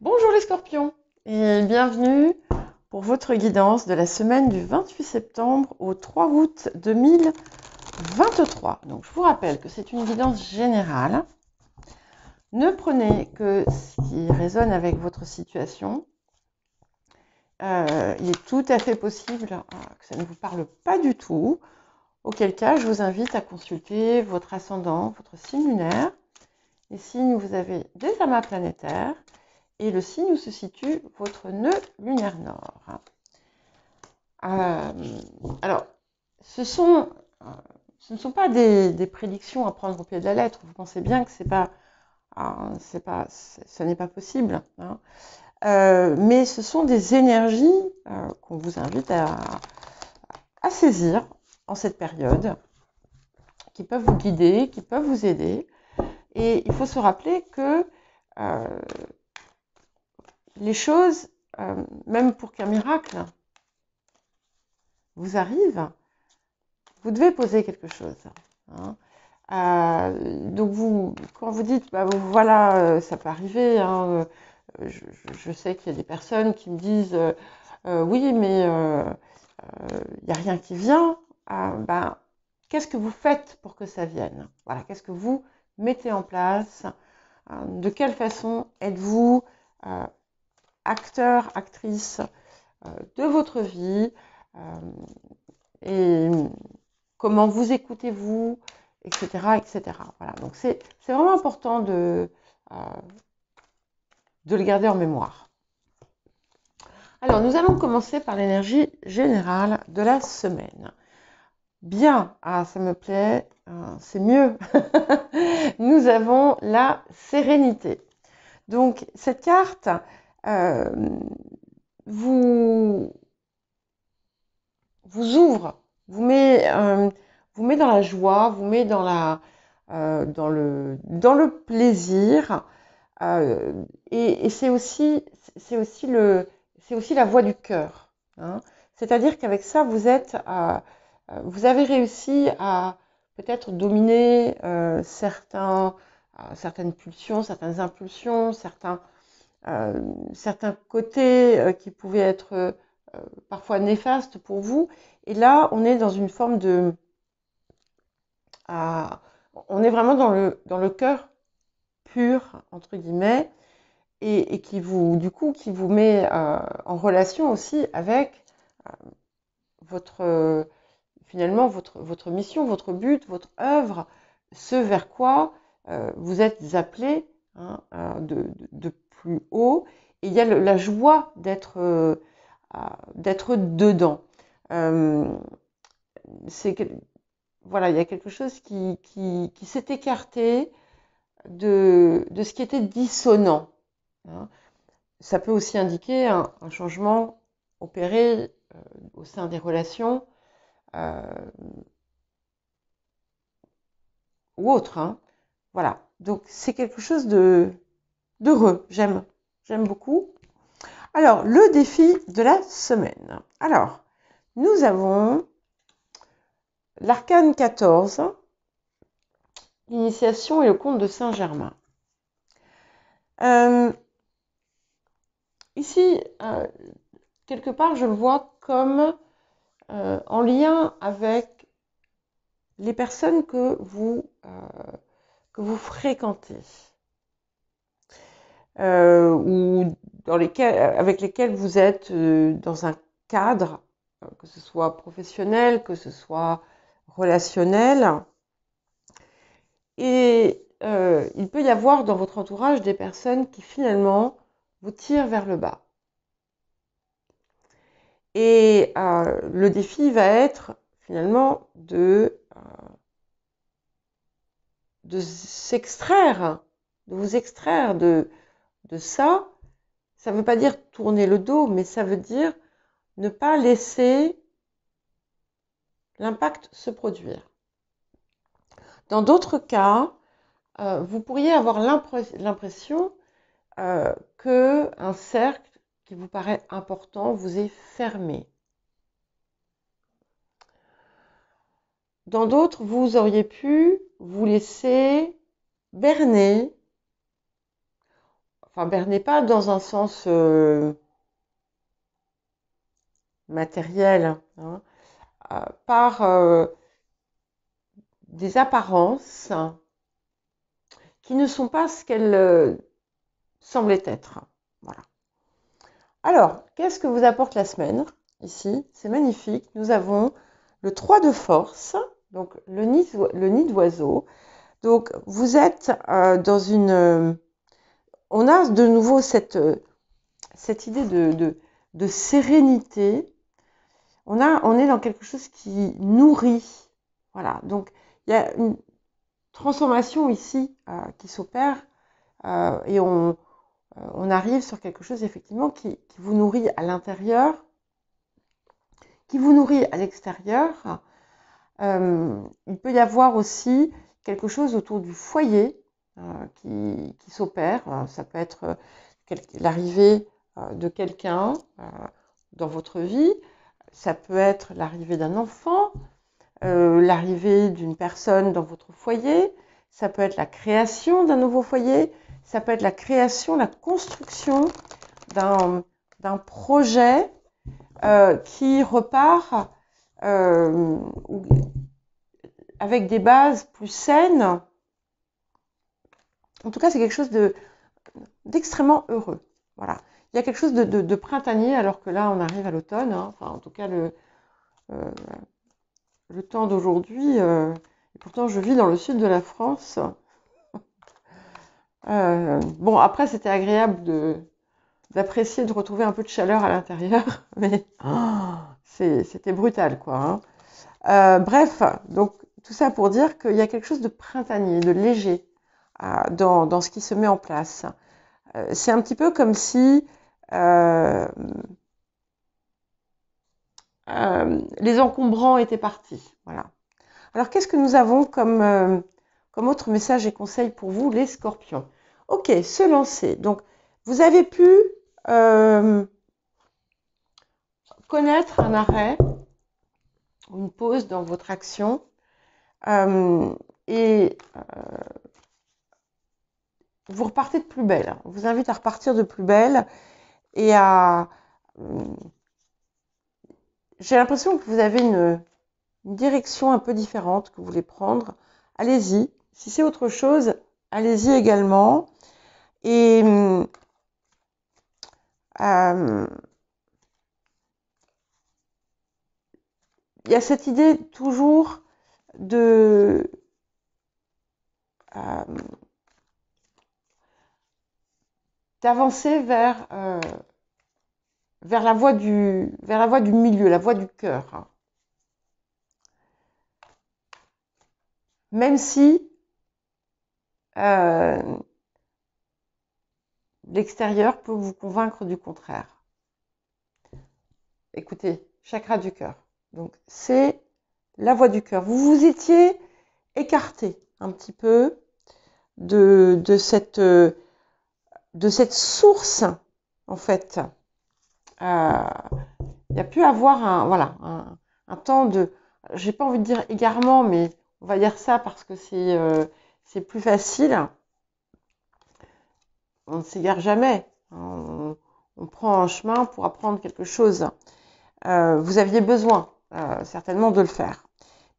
Bonjour les scorpions et bienvenue pour votre guidance de la semaine du 28 septembre au 3 août 2023. Donc je vous rappelle que c'est une guidance générale. Ne prenez que ce qui résonne avec votre situation. Il est tout à fait possible que ça ne vous parle pas du tout, auquel cas je vous invite à consulter votre ascendant, votre signe lunaire, les signes où vous avez des amas planétaires, et le signe où se situe votre nœud lunaire nord. Alors, ce ne sont pas des prédictions à prendre au pied de la lettre. Vous pensez bien que ça n'est pas possible. Hein. Mais ce sont des énergies qu'on vous invite à saisir en cette période, qui peuvent vous guider, qui peuvent vous aider. Et il faut se rappeler que les choses, même pour qu'un miracle vous arrive, vous devez poser quelque chose. Hein. Donc quand vous dites, voilà, ça peut arriver, hein, je sais qu'il y a des personnes qui me disent, oui, mais il n'y a rien qui vient. Qu'est-ce que vous faites pour que ça vienne? Voilà, qu'est-ce que vous mettez en place? De quelle façon êtes-vous acteur, actrice de votre vie, et comment vous écoutez-vous, etc., etc. Voilà, donc c'est vraiment important de le garder en mémoire. Alors, nous allons commencer par l'énergie générale de la semaine. Bien, ça me plaît, c'est mieux. Nous avons la sérénité. Donc, cette carte vous ouvre, vous met dans la joie, vous met dans le plaisir, et c'est aussi la voix du cœur. Hein. C'est-à-dire qu'avec ça, vous avez réussi à peut-être dominer certaines pulsions, certaines impulsions, certains côtés qui pouvaient être parfois néfastes pour vous. Et là, on est dans une forme de... on est vraiment dans le cœur pur, entre guillemets, et qui vous met en relation aussi avec finalement votre mission, votre but, votre œuvre, ce vers quoi vous êtes appelé, hein, de plus haut. Et il y a la joie d'être dedans. Voilà, il y a quelque chose qui s'est écarté de ce qui était dissonant. Hein. Ça peut aussi indiquer un changement opéré au sein des relations ou autres. Hein. Voilà, donc c'est quelque chose d'heureux, j'aime beaucoup. Alors, le défi de la semaine. Alors, nous avons l'arcane 14, l'initiation et le conte de Saint-Germain. Ici, quelque part, je le vois comme en lien avec les personnes que vous fréquentez, ou avec lesquelles vous êtes dans un cadre, que ce soit professionnel, que ce soit relationnel. Et il peut y avoir dans votre entourage des personnes qui finalement vous tirent vers le bas. Et le défi va être finalement de s'extraire, de vous extraire de ça. Ça ne veut pas dire tourner le dos, mais ça veut dire ne pas laisser l'impact se produire. Dans d'autres cas, vous pourriez avoir l'impression qu'un cercle qui vous paraît important vous est fermé. Dans d'autres, vous auriez pu vous laisser berner, enfin berner pas dans un sens matériel, hein, par des apparences qui ne sont pas ce qu'elles semblaient être. Voilà. Alors, qu'est-ce que vous apporte la semaine? Ici, c'est magnifique. Nous avons le 3 de force, donc le nid d'oiseau. Donc, vous êtes dans une... on a de nouveau cette idée de sérénité. On est dans quelque chose qui nourrit. Voilà. Donc, il y a une transformation ici qui s'opère et on arrive sur quelque chose effectivement qui vous nourrit à l'intérieur, qui vous nourrit à l'extérieur. Il peut y avoir aussi quelque chose autour du foyer qui s'opère. Ça peut être l'arrivée de quelqu'un dans votre vie. Ça peut être l'arrivée d'un enfant, l'arrivée d'une personne dans votre foyer. Ça peut être la création d'un nouveau foyer. Ça peut être la création, la construction d'un projet qui repart avec des bases plus saines. En tout cas, c'est quelque chose d'extrêmement heureux. Voilà. Il y a quelque chose de printanier, alors que là, on arrive à l'automne. Hein. Enfin, en tout cas, le temps d'aujourd'hui. Et pourtant, je vis dans le sud de la France. Bon, après, c'était agréable d'apprécier, de retrouver un peu de chaleur à l'intérieur, mais c'était brutal, quoi. Hein. Bref, donc tout ça pour dire qu'il y a quelque chose de printanier, de léger dans ce qui se met en place. C'est un petit peu comme si les encombrants étaient partis. Voilà. Alors, qu'est-ce que nous avons comme autre message et conseil pour vous, les scorpions? Ok, se lancer. Donc, vous avez pu connaître un arrêt, une pause dans votre action et vous repartez de plus belle. On vous invite à repartir de plus belle et à... j'ai l'impression que vous avez une direction un peu différente que vous voulez prendre. Allez-y. Si c'est autre chose, allez-y également. Et il y a cette idée toujours d'avancer vers la voie du milieu, la voie du cœur. Hein. Même si l'extérieur peut vous convaincre du contraire. Écoutez, chakra du cœur. Donc, c'est la voie du cœur. Vous vous étiez écarté un petit peu de cette source, en fait. Il y a pu avoir un temps de, j'ai pas envie de dire égarement, mais on va dire ça parce que c'est plus facile. On ne s'égare jamais. On prend un chemin pour apprendre quelque chose. Vous aviez besoin certainement de le faire.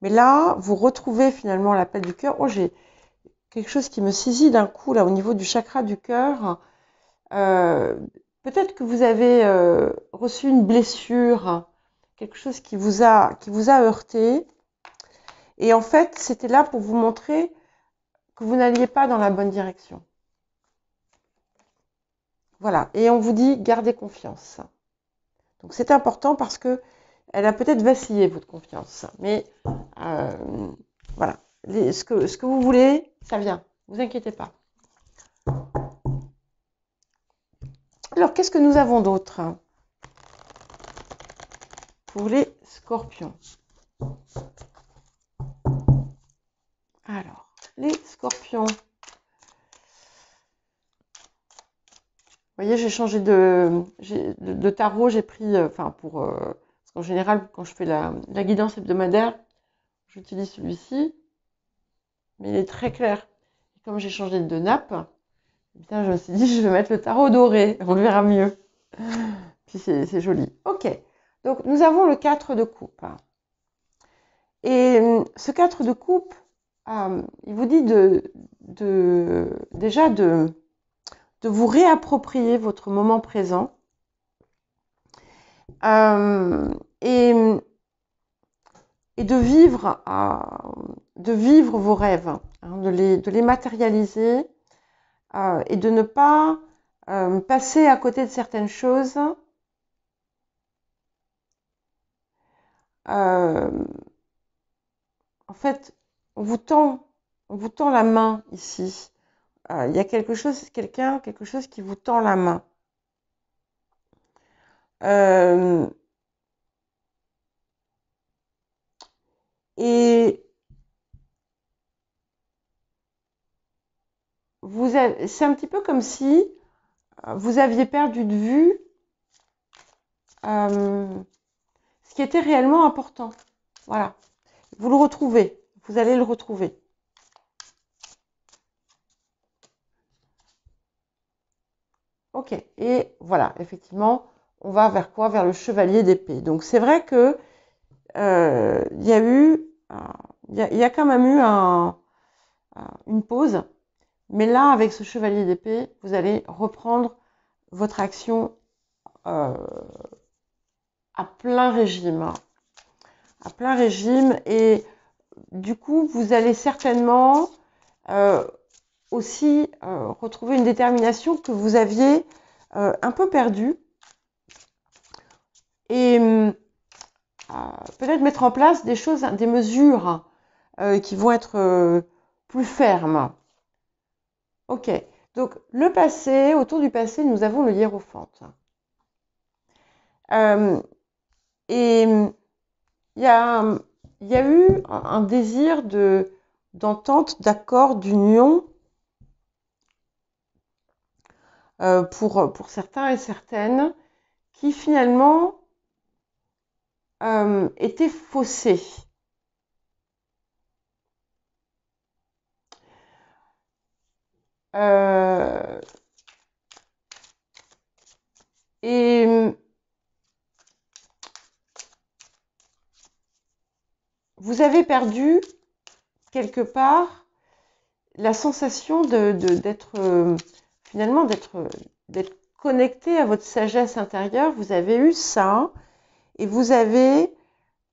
Mais là, vous retrouvez finalement l'appel du cœur. Oh, j'ai quelque chose qui me saisit d'un coup là au niveau du chakra du cœur. Peut-être que vous avez reçu une blessure, quelque chose qui vous a heurté. Et en fait, c'était là pour vous montrer que vous n'alliez pas dans la bonne direction. Voilà. Et on vous dit, gardez confiance. Donc c'est important parce que elle a peut-être vacillé, votre confiance. Mais voilà. Ce que vous voulez, ça vient. Ne vous inquiétez pas. Alors, qu'est-ce que nous avons d'autre pour les scorpions? Alors, les scorpions. Vous voyez, j'ai changé de tarot. J'ai pris, parce qu'en général, quand je fais la guidance hebdomadaire, j'utilise celui-ci. Mais il est très clair. Et comme j'ai changé de nappe, Bien, je me suis dit, je vais mettre le tarot doré, on le verra mieux. Puis c'est joli. Ok, donc nous avons le 4 de coupe. Et ce 4 de coupe, il vous dit déjà de vous réapproprier votre moment présent et de vivre vos rêves, hein, de les matérialiser et de ne pas passer à côté de certaines choses. En fait, on vous tend la main ici. Il y a quelque chose qui vous tend la main. Et c'est un petit peu comme si vous aviez perdu de vue ce qui était réellement important. Voilà. Vous le retrouvez. Vous allez le retrouver. Ok. Et voilà, effectivement, on va vers quoi? Vers le chevalier d'épée. Donc c'est vrai que il y a quand même eu une pause. Mais là, avec ce chevalier d'épée, vous allez reprendre votre action à plein régime. À plein régime. Et du coup, vous allez certainement aussi retrouver une détermination que vous aviez un peu perdue. Et peut-être mettre en place des choses, des mesures qui vont être plus fermes. Ok, donc le passé, autour du passé, nous avons le hiérophante. Et il y a eu un désir d'entente, d'accord, d'union pour certains et certaines qui finalement étaient faussés. Et vous avez perdu quelque part la sensation d'être finalement d'être connecté à votre sagesse intérieure. Vous avez eu ça et vous avez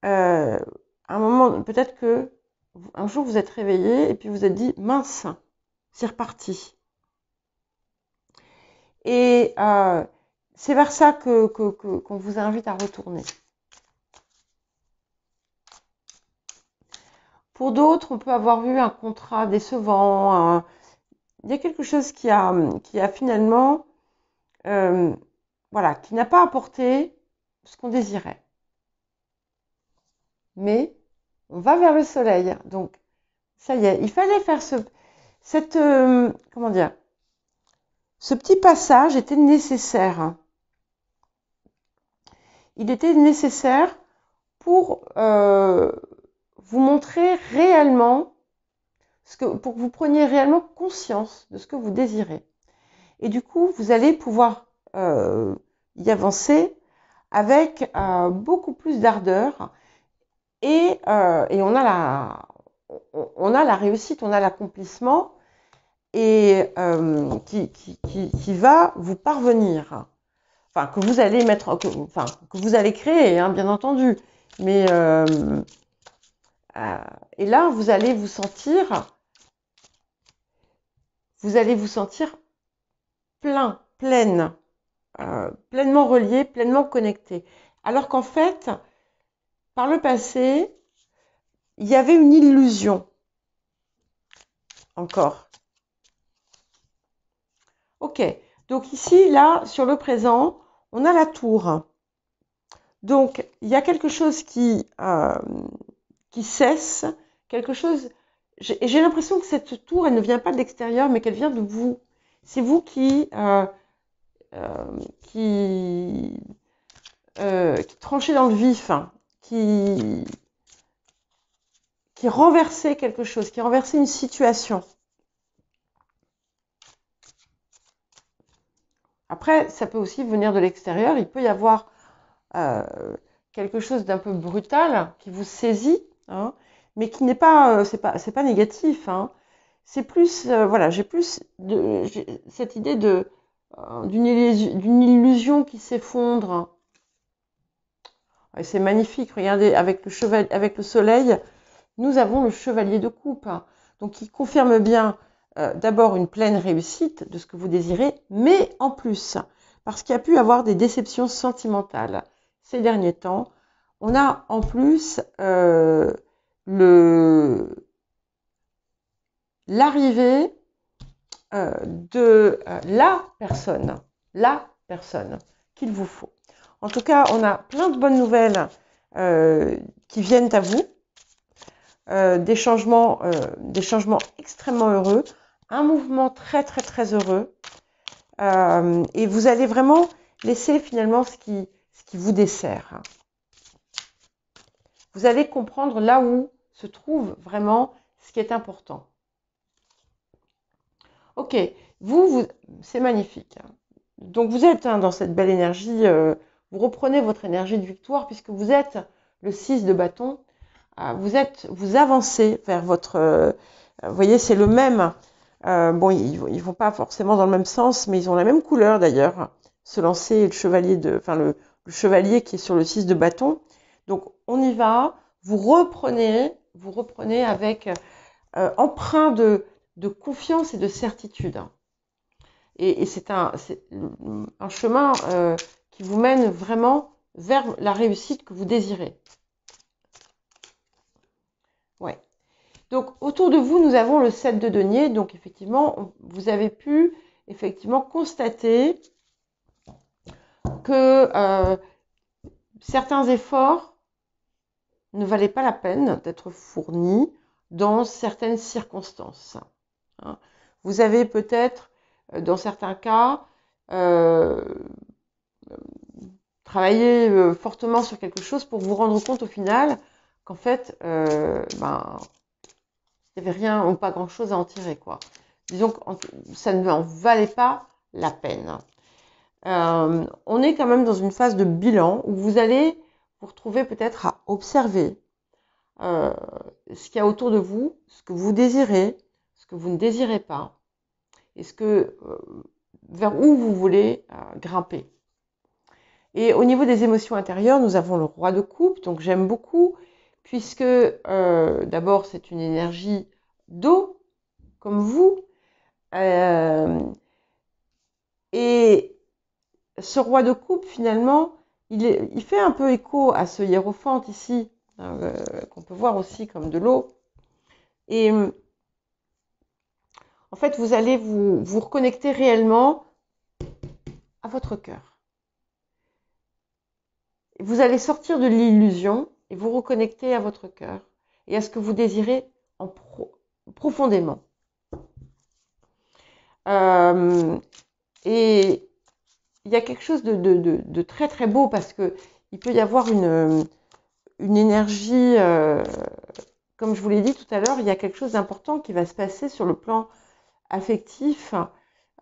un moment, peut-être que un jour vous êtes réveillé et puis vous êtes dit mince, c'est reparti. Et c'est vers ça qu'on vous invite à retourner. Pour d'autres, on peut avoir eu un contrat décevant. Il y a quelque chose qui a finalement, voilà, qui n'a pas apporté ce qu'on désirait. Mais on va vers le soleil. Donc, ça y est, il fallait faire comment dire, ce petit passage était nécessaire. Il était nécessaire pour vous montrer réellement, pour que vous preniez réellement conscience de ce que vous désirez. Et du coup, vous allez pouvoir y avancer avec beaucoup plus d'ardeur. Et on a la réussite, on a l'accomplissement et qui va vous parvenir. Enfin, que vous allez que vous allez créer, hein, bien entendu. Mais et là, vous allez vous sentir pleine, pleinement relié, pleinement connecté. Alors qu'en fait, par le passé, il y avait une illusion. Encore. Ok. Donc ici, là, sur le présent, on a la tour. Donc, il y a quelque chose qui cesse, quelque chose. J'ai l'impression que cette tour, elle ne vient pas de l'extérieur, mais qu'elle vient de vous. C'est vous qui tranchez dans le vif, hein, qui renversait quelque chose, qui renversait une situation. Après, ça peut aussi venir de l'extérieur. Il peut y avoir quelque chose d'un peu brutal qui vous saisit, hein, mais qui n'est pas, c'est pas négatif, hein. C'est plus, voilà, j'ai cette idée d'une illusion qui s'effondre. Et c'est magnifique. Regardez, avec le soleil, nous avons le chevalier de coupe, hein, donc qui confirme bien d'abord une pleine réussite de ce que vous désirez, mais en plus, parce qu'il y a pu avoir des déceptions sentimentales ces derniers temps, on a en plus l'arrivée de la personne qu'il vous faut. En tout cas, on a plein de bonnes nouvelles qui viennent à vous, des changements extrêmement heureux, un mouvement très très très heureux, et vous allez vraiment laisser finalement ce qui vous dessert. Vous allez comprendre là où se trouve vraiment ce qui est important. Ok, c'est magnifique. Donc vous êtes dans cette belle énergie, vous reprenez votre énergie de victoire puisque vous êtes le 6 de bâton. Vous avancez vers votre... vous voyez, c'est le même. Bon, ils vont pas forcément dans le même sens, mais ils ont la même couleur d'ailleurs. Ce lancer et le chevalier le chevalier qui est sur le 6 de bâton. Donc on y va. Vous reprenez avec emprunt de confiance et de certitude. Et c'est un chemin qui vous mène vraiment vers la réussite que vous désirez. Ouais. Donc, autour de vous, nous avons le 7 de denier. Donc, effectivement, vous avez pu effectivement constater que certains efforts ne valaient pas la peine d'être fournis dans certaines circonstances. Hein. Vous avez peut-être, dans certains cas, travaillé fortement sur quelque chose pour vous rendre compte au final qu'en fait, il n'y avait rien ou pas grand-chose à en tirer, quoi. Disons que ça ne en valait pas la peine. On est quand même dans une phase de bilan où vous allez vous retrouver peut-être à observer ce qu'il y a autour de vous, ce que vous désirez, ce que vous ne désirez pas, et vers où vous voulez grimper. Et au niveau des émotions intérieures, nous avons le roi de coupe, donc j'aime beaucoup, puisque d'abord c'est une énergie d'eau, comme vous, et ce roi de coupe, finalement, il fait un peu écho à ce hiérophante ici, qu'on peut voir aussi comme de l'eau. Et en fait, vous allez vous reconnecter réellement à votre cœur. Vous allez sortir de l'illusion et vous reconnecter à votre cœur et à ce que vous désirez profondément. Et il y a quelque chose de très très beau parce que il peut y avoir une énergie, comme je vous l'ai dit tout à l'heure, il y a quelque chose d'important qui va se passer sur le plan affectif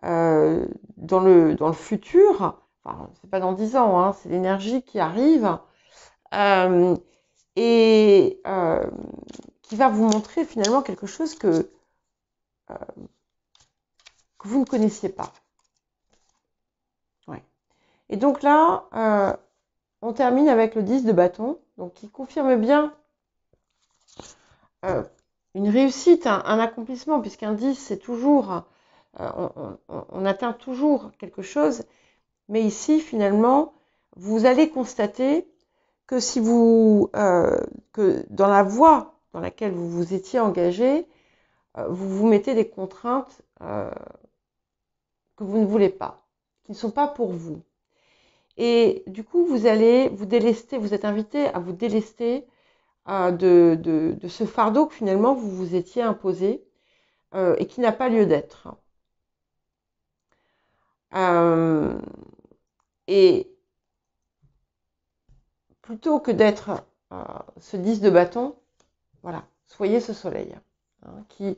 dans le futur. Enfin, c'est pas dans 10 ans, hein, c'est l'énergie qui arrive et qui va vous montrer finalement quelque chose que vous ne connaissiez pas. Ouais. Et donc là, on termine avec le 10 de bâton, donc qui confirme bien une réussite, un accomplissement, puisqu'un 10, c'est toujours, on atteint toujours quelque chose. Mais ici, finalement, vous allez constater que que dans la voie dans laquelle vous vous étiez engagé, vous vous mettez des contraintes que vous ne voulez pas, qui ne sont pas pour vous. Et du coup, vous allez vous délester, vous êtes invité à vous délester de ce fardeau que finalement vous vous étiez imposé et qui n'a pas lieu d'être. Et plutôt que d'être ce 10 de bâton, voilà, soyez ce soleil, hein, qui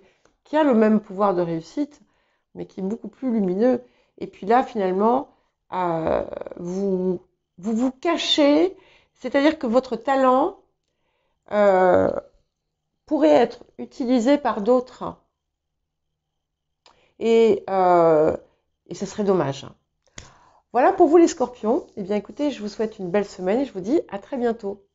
a le même pouvoir de réussite, mais qui est beaucoup plus lumineux. Et puis là, finalement, vous vous cachez, c'est-à-dire que votre talent pourrait être utilisé par d'autres et ce serait dommage. Voilà pour vous les scorpions. Eh bien écoutez, je vous souhaite une belle semaine et je vous dis à très bientôt.